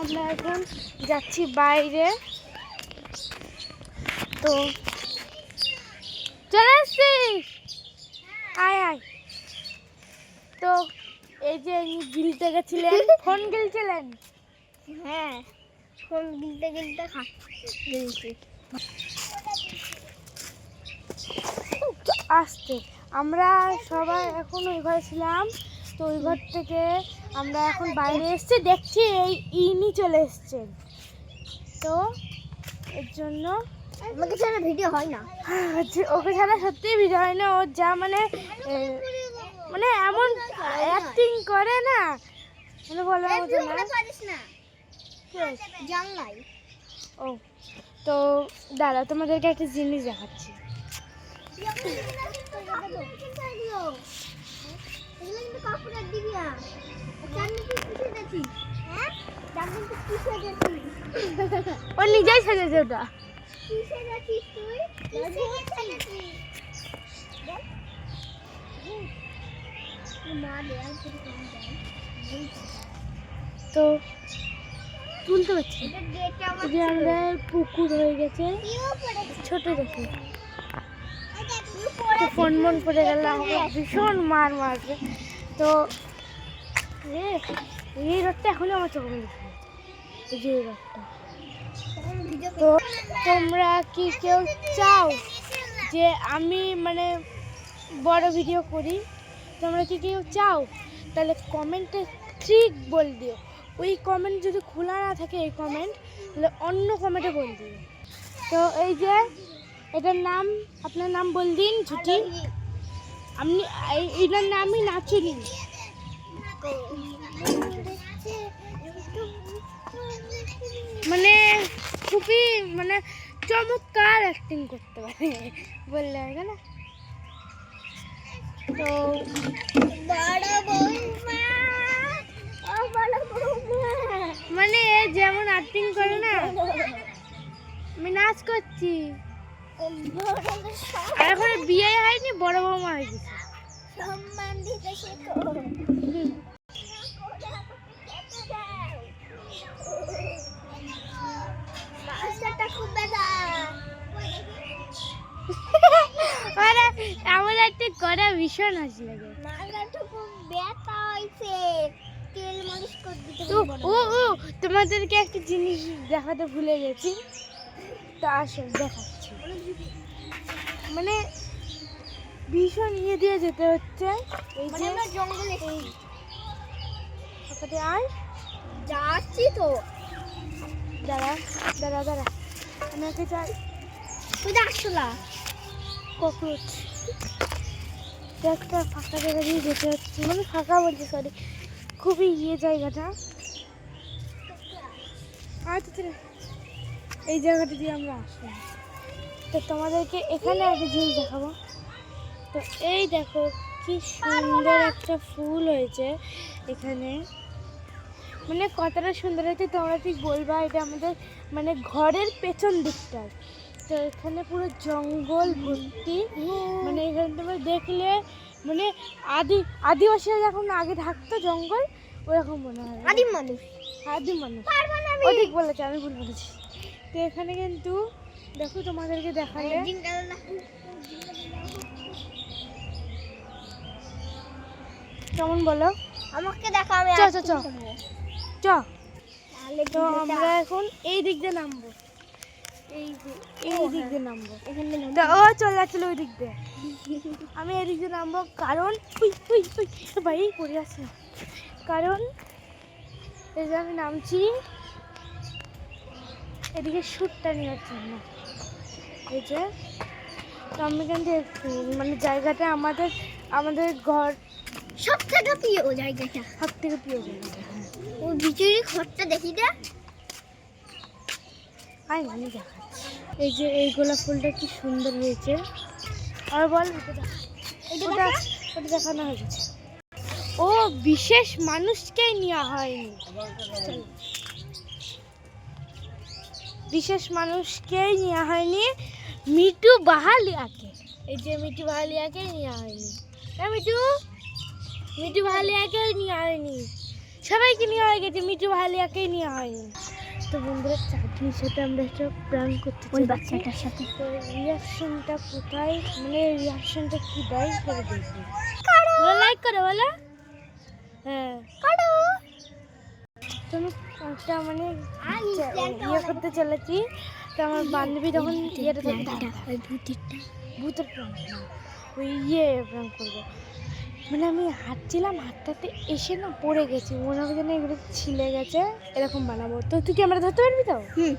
আমরা এখন যাচ্ছি বাইরে, তো চলে আসছি, আয় আয়। তো এই যে গিলতে গেছিলেন, ফোন গিলছিলেন? হ্যাঁ, ফোন গিলতে গিলতে গিলছি। আসতে আমরা সবাই এখন ওই ঘরে ছিলাম, তো ওই ঘর থেকে আমরা এখন বাইরে এসেছি, দেখছি এই ইনি চলে এসছেন, তো এর জন্য আমাকে ছাড়া ভিডিও হয় না। ওকে ছাড়া সত্যিই ভিডিও হয় না। ও যা মানে মানে এমন অ্যাক্টিং করে না, মানে বলার মতো না। জানলাই। ও তো দাঁড়া, তোমাদেরকে একটা জিনিস দেখাচ্ছি। ও নিজেই সাজেছে ওটা। তো তুলতে পারছি, যে আমাদের পুকুর হয়ে গেছে ছোট দেখে, তো ফোন মন পড়ে গেলে আমাকে ভীষণ মার মারবে। তো এই রথটা এখনই আমার চোখে লেগে গেছে, এই যে এই রথটা। তো তোমরা কি কেউ চাও যে আমি মানে বড় ভিডিও করি? তোমরা কি কেউ চাও? তাহলে কমেন্টে ঠিক বল দিও। ওই কমেন্ট যদি খোলা না থাকে, এই কমেন্ট, তাহলে অন্য কমেন্টে বল দিও। তো এই যে এটার নাম, আপনার নাম বল দিন। ছুটি, আপনি এটার নামই নাচুনি। মানে খুবই মানে চমৎকার অ্যাক্টিং করতে পারে, বললে হবে না? তো মানে যেমন অ্যাক্টিং করে না, আমি নাচ করছি। এখন বিয়ে হয়নি, বড় বৌমা হয়ে গেছে। আমার একটা কড়া ভীষণ হাসি লাগে। ও তোমাদেরকে একটা জিনিস দেখাতে ভুলে গেছি, তো আসো দেখাচ্ছি। মানে ভীষণ ইয়ে দিয়ে যেতে হচ্ছে, এই যে জঙ্গলে আয় যাচ্ছি তো। দাঁড়া দাঁড়া দাঁড়া, আমাকে চাই তুই আসলা ককরোচ। একটা ফাঁকা জায়গা দিয়ে যেতে হচ্ছে, মানে ফাঁকা বলছি, সরি, খুবই ইয়ে জায়গাটা। আচ্ছা, এই জায়গাটা দিয়ে আমরা আসলাম। তো তোমাদেরকে এখানে একটা জিনিস দেখাবো। তো এই দেখো কি সুন্দর একটা ফুল হয়েছে এখানে, মানে কতটা সুন্দর হয়েছে তোমরা ঠিক বলবা। এটা আমাদের মানে ঘরের পেছন দিকটায়, তো এখানে পুরো জঙ্গল ভর্তি। মানে এখানে তোমরা দেখলে মানে আদিবাসীরা যখন আগে থাকতো জঙ্গল, ওরকম মনে হয়। আদিম মানুষ ও ঠিক বলেছে, আমি ভুল বলেছি। তো এখানে কিন্তু দেখো, তোমাদেরকে দেখালে কেমন বলো? আমাকে দেখা, আমি চ তো আমরা এখন এই দিক দিয়ে নামবো, এই দিক দিয়ে নামবো। তো ও চলে যাচ্ছিল ওই দিক দিয়ে, আমি এই দিক দিয়ে নামবো, কারণ ভাই পড়ে আছে। কারণ এই যে আমি নামছি এদিকে শ্যুটটা নেওয়ার জন্য। এই যে তো আমি কিন্তু মানে জায়গাটা আমাদের ঘর সব থেকে প্রিয় জায়গাটা, সব থেকে প্রিয় জায়গাটা। ও ভিতরে ঘরটা দেখি দে। আয় আমি দেখাচ্ছি। এই যে এই গোলাপ ফুলটা কি সুন্দর হয়েছে, আর বল ওটা দেখানো হয়ে গেছে। ও বিশেষ মানুষকেই নেওয়া হয়নি, বিশেষ মানুষকেই নেওয়া হয়নি, মিঠু বাহালিয়াকে, এই যে মিঠু বাহালিয়াকে নেওয়া হয়নি। মিঠু বাহালিয়াকে নেওয়া হয়নি, সবাইকে নিয়ে হয়ে গেছে, মিঠু ভালিয়াকেই নিয়ে হয়নি। তো বন্ধুরা চাটনির সাথে আমরা একটা প্ল্যান করতে ওই চলেছি। বাচ্চাটার সাথে তো রিয়াকশনটা কোথায়, মানে রিয়াকশনটা কি দেয় সেটা দেখবো। বলো লাইক করো, বলো হ্যাঁ তো আমি একটা মানে ইয়ে করতে চলেছি। তো আমার বান্ধবী যখন ইয়েটা ওই ভূতেরটা ভূতের প্রাণ ওই ইয়ে প্রাণ করবো, মানে আমি হাঁটছিলাম, হাঁটতে এসে না পড়ে গেছি, মনে হবে যেন এগুলো ছিলে গেছে, এরকম বানাবো। তো তুই ক্যামেরা ধরতে পারবি তো? হুম